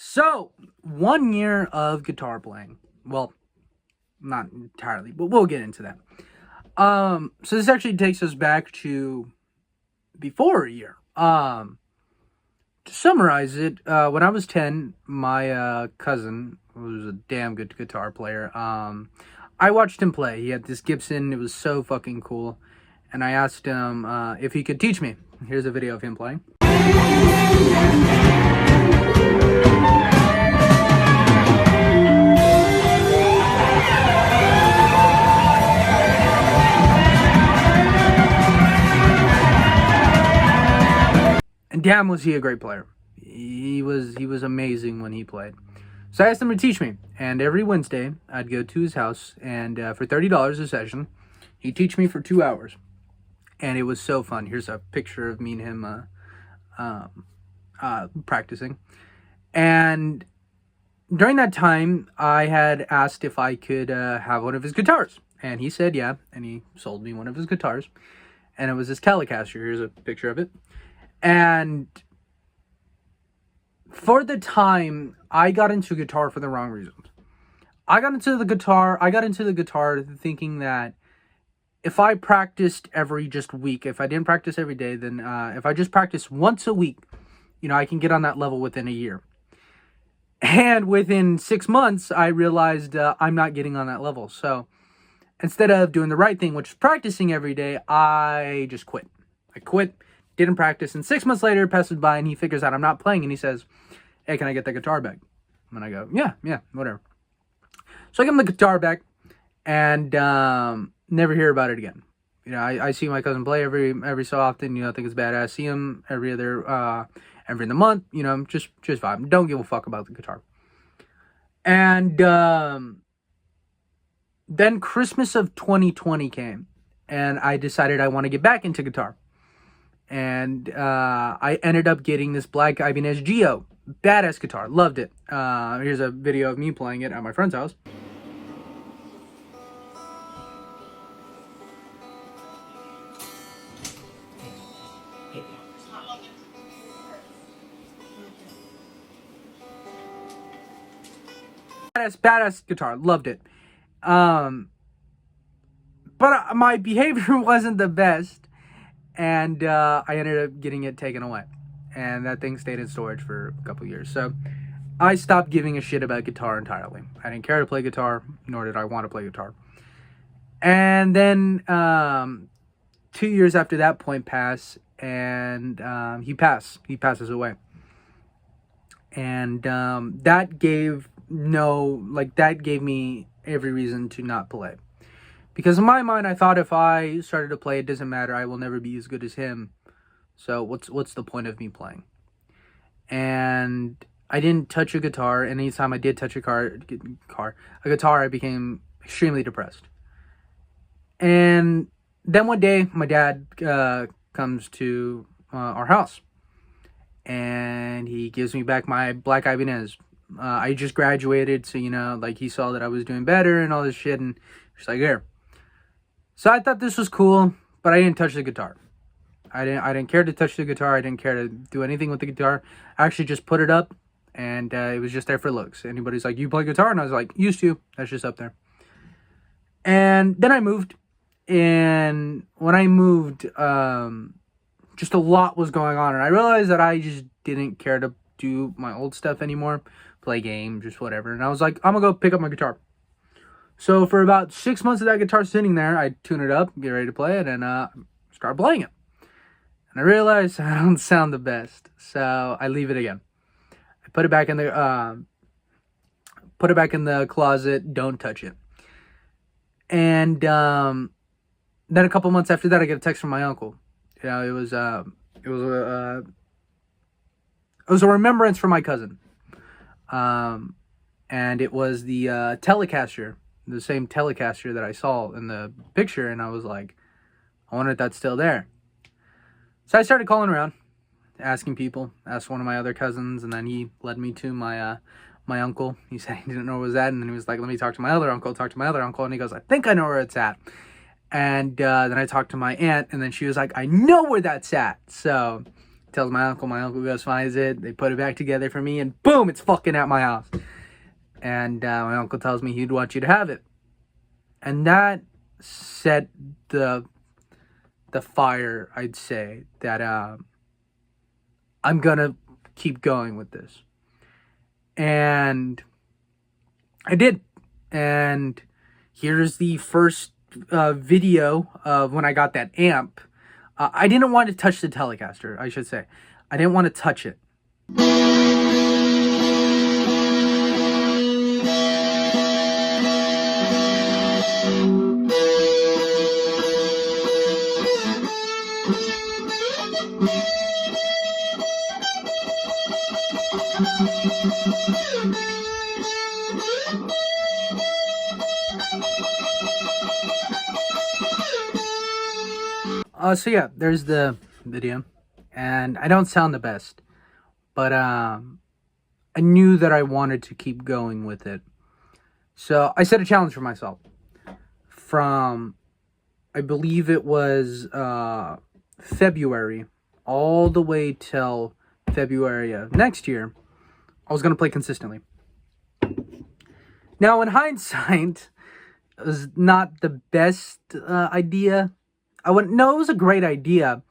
So, 1 year of guitar playing. Well, not entirely, but we'll get into that. So this actually takes us back to before a year. To summarize it, when I was 10, my cousin, who was a damn good guitar player, I watched him play. He had this Gibson. It was so fucking cool. And I asked him if he could teach me. Here's a video of him playing. And damn, was he a great player. He was amazing when he played. So I asked him to teach me, and every Wednesday I'd go to his house, and for $30 a session, he'd teach me for 2 hours, and it was so fun. Here's a picture of me and him practicing, and during that time, I had asked if I could have one of his guitars, and he said yeah, and he sold me one of his guitars, and it was this Telecaster. Here's a picture of it. And for the time, I got into guitar for the wrong reasons. I got into the guitar thinking that if I practiced every just week, if I didn't practice every day, then if I just practiced once a week, I can get on that level within a year. And within 6 months, I realized I'm not getting on that level. So instead of doing the right thing, which is practicing every day, I just quit. I quit. Didn't practice, and 6 months later passes by, and he figures out I'm not playing, and he says, "Hey, can I get the guitar back?" And I go, yeah, whatever. So I give him the guitar back, and never hear about it again. I see my cousin play every so often. I think it's badass. See him every other month. Just vibe. Don't give a fuck about the guitar. And then Christmas of 2020 came, and I decided I want to get back into guitar. And I ended up getting this Black Ibanez Geo. Badass guitar. Loved it. Here's a video of me playing it at my friend's house. Badass guitar. Loved it. But my behavior wasn't the best. And I ended up getting it taken away. And that thing stayed in storage for a couple years. So I stopped giving a shit about guitar entirely. I didn't care to play guitar, nor did I want to play guitar. And then 2 years after that point passed, and he passes away. And that gave me every reason to not play. Because in my mind, I thought if I started to play, it doesn't matter. I will never be as good as him. So what's the point of me playing? And I didn't touch a guitar. And anytime I did touch a guitar, I became extremely depressed. And then one day, my dad comes to our house. And he gives me back my Black Ibanez. I just graduated, so, he saw that I was doing better and all this shit. And he's like, here. So I thought this was cool, but I didn't touch the guitar. I didn't care to touch the guitar. I didn't care to do anything with the guitar. I actually just put it up, and it was just there for looks. Anybody's like, "You play guitar?" And I was like, "Used to." That's just up there. And then I moved, and when I moved, just a lot was going on, and I realized that I just didn't care to do my old stuff anymore, play games, just whatever. And I was like, I'm gonna go pick up my guitar. So for about 6 months of that guitar sitting there, I tune it up, get ready to play it, and start playing it. And I realized I don't sound the best, so I leave it again. I put it back in the closet. Don't touch it. And then a couple months after that, I get a text from my uncle. It was a remembrance from my cousin, and it was the Telecaster. The same Telecaster that I saw in the picture, and I was like, I wonder if that's still there. So I started calling around, asking people, asked one of my other cousins, and then he led me to my uncle. He said he didn't know where it was at, and then he was like, let me talk to my other uncle, and he goes, I think I know where it's at. And then I talked to my aunt, and then she was like, I know where that's at. So tells my uncle goes, finds it, they put it back together for me, and boom, it's fucking at my house. And my uncle tells me he'd want you to have it. And that set the fire, I'd say, that I'm gonna keep going with this. And I did. And here's the first video of when I got that amp. I didn't want to touch the Telecaster, I should say. I didn't want to touch it. So yeah, there's the video, and I don't sound the best, but I knew that I wanted to keep going with it. So I set a challenge for myself. From, I believe it was February, all the way till February of next year, I was going to play consistently. Now, in hindsight, it was not the best idea. No, it was a great idea,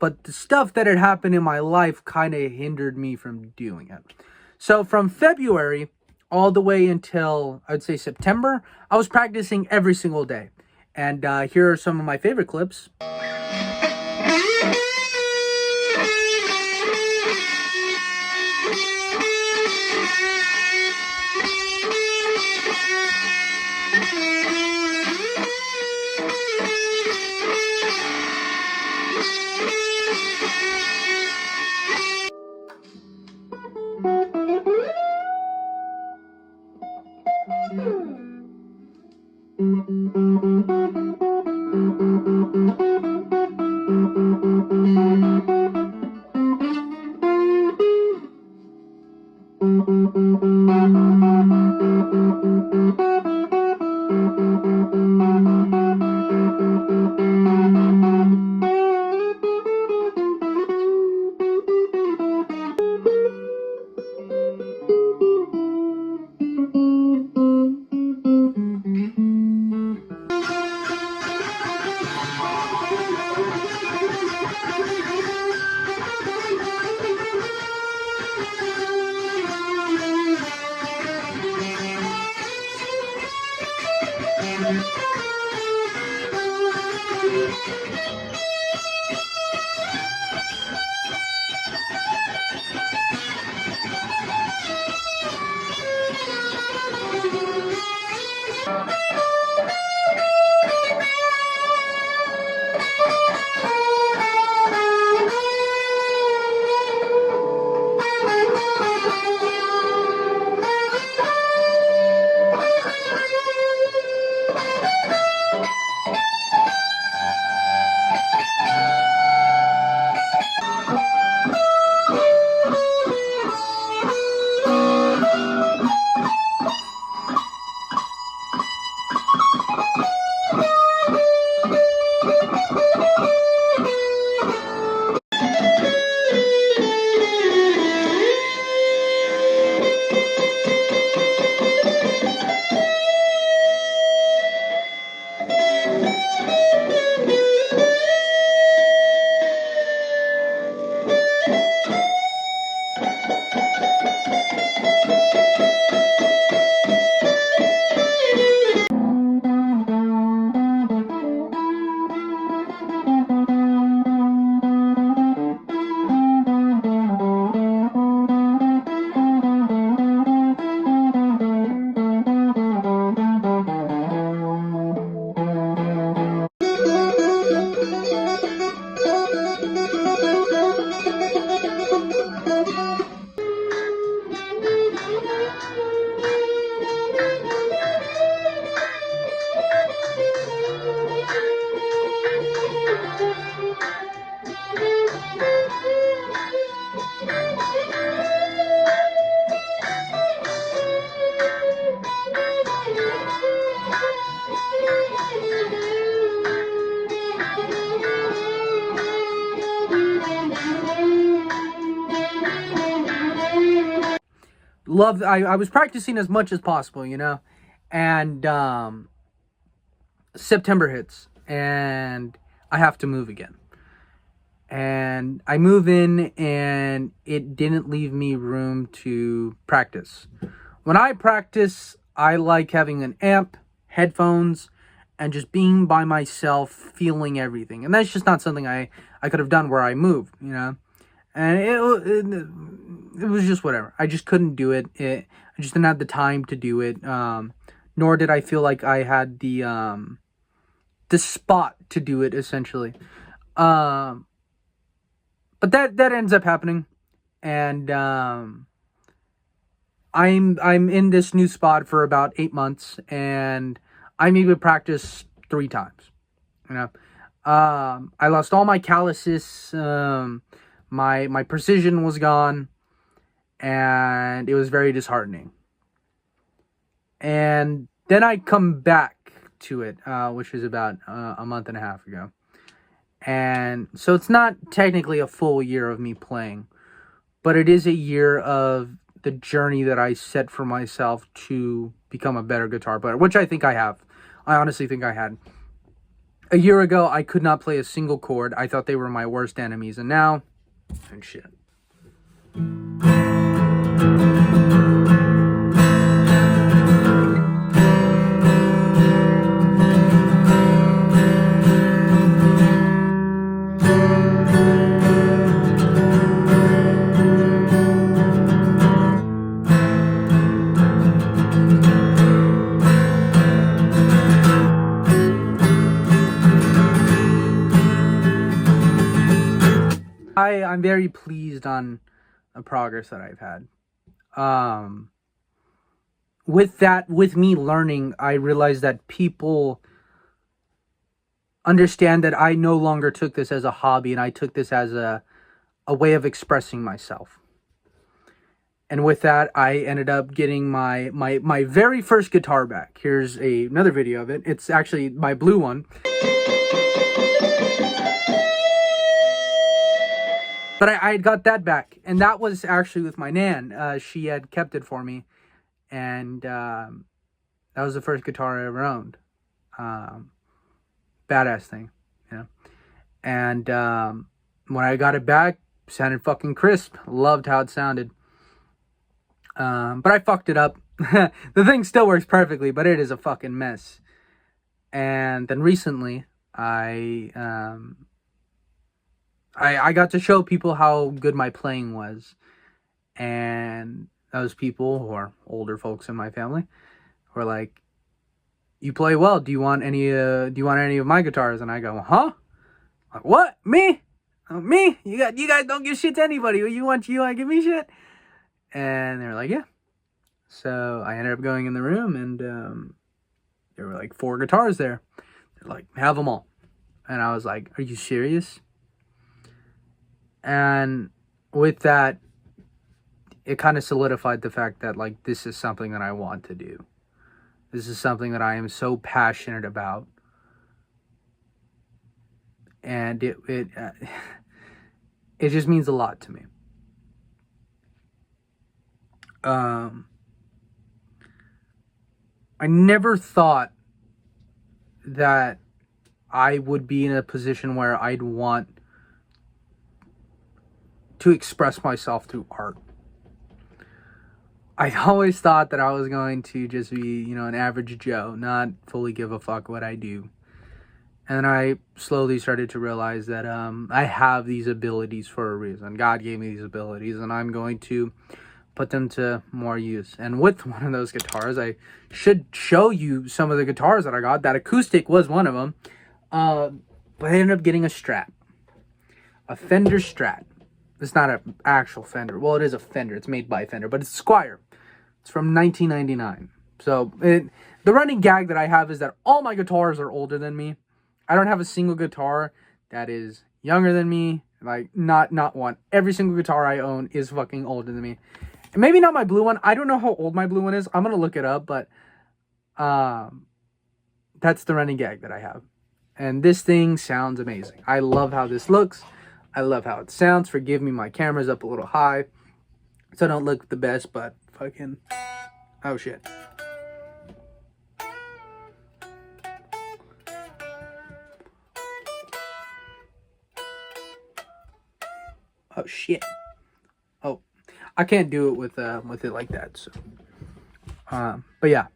but the stuff that had happened in my life kind of hindered me from doing it. So from February all the way until, I would say, September, I was practicing every single day. And here are some of my favorite clips. I was practicing as much as possible, you know, and September hits and I have to move again. And I move in and it didn't leave me room to practice. When I practice, I like having an amp, headphones, and just being by myself, feeling everything. And that's just not something I could have done where I moved, you know. And it was just whatever. I just couldn't do it. I just didn't have the time to do it. Nor did I feel like I had the spot to do it, essentially. But that ends up happening, and I'm in this new spot for about 8 months, and I'm able to practice 3 times. You know, I lost all my calluses. My precision was gone, and it was very disheartening. And then I come back to it, which was about a month and a half ago. And so it's not technically a full year of me playing, but it is a year of the journey that I set for myself to become a better guitar player, which I think I have. I honestly think I had. A year ago, I could not play a single chord. I thought they were my worst enemies, and now, and shit. I'm very pleased on the progress that I've had. With me learning, I realized that people understand that I no longer took this as a hobby, and I took this as a way of expressing myself. And with that, I ended up getting my very first guitar back. Here's another video of it. It's actually my blue one. But I had got that back, and that was actually with my nan. She had kept it for me, and that was the first guitar I ever owned. Badass thing, you know. And when I got it back, it sounded fucking crisp. Loved how it sounded. But I fucked it up. The thing still works perfectly, but it is a fucking mess. And then recently, I got to show people how good my playing was, and those people, who are older folks in my family, were like, "You play well. Do you want any of my guitars?" And I go, "Huh? Like, what? Me? Me? You guys don't give shit to anybody. You want to give me shit?" And they were like, "Yeah." So I ended up going in the room, and there were like 4 guitars there. They're like, "Have them all." And I was like, "Are you serious?" And with that, it kind of solidified the fact that, like, this is something that I want to do. This is something that I am so passionate about. And it just means a lot to me. I never thought that I would be in a position where I'd want to express myself through art. I always thought that I was going to just be, an average Joe, not fully give a fuck what I do. And I slowly started to realize that I have these abilities for a reason. God gave me these abilities, and I'm going to put them to more use. And with one of those guitars, I should show you some of the guitars that I got. That acoustic was one of them. But I ended up getting a Strat. A Fender Strat. It's not an actual Fender. Well, it is a Fender. It's made by Fender, but it's a Squire. It's from 1999. So the running gag that I have is that all my guitars are older than me. I don't have a single guitar that is younger than me. Like, not one. Every single guitar I own is fucking older than me. And maybe not my blue one. I don't know how old my blue one is. I'm going to look it up, but that's the running gag that I have. And this thing sounds amazing. I love how this looks. I love how it sounds. Forgive me, my camera's up a little high, so I don't look the best, but fucking... Oh, shit. Oh, shit. Oh, I can't do it with it like that, so... but yeah.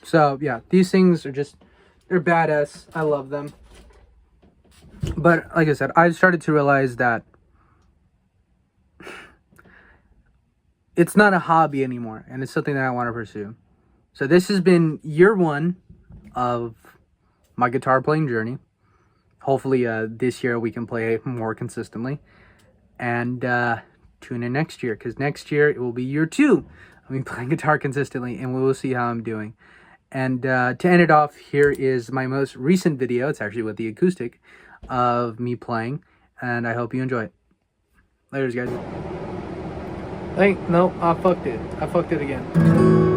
So, yeah, these things are just, they're badass. I love them. But, like I said, I started to realize that it's not a hobby anymore, and it's something that I want to pursue. So this has been year 1 of my guitar playing journey. Hopefully, this year we can play more consistently. And tune in next year, because next year it will be year 2 of me playing guitar consistently, and we will see how I'm doing. And to end it off, here is my most recent video. It's actually with the acoustic of me playing, and I hope you enjoy it. Later, guys. No, I fucked it. I fucked it again.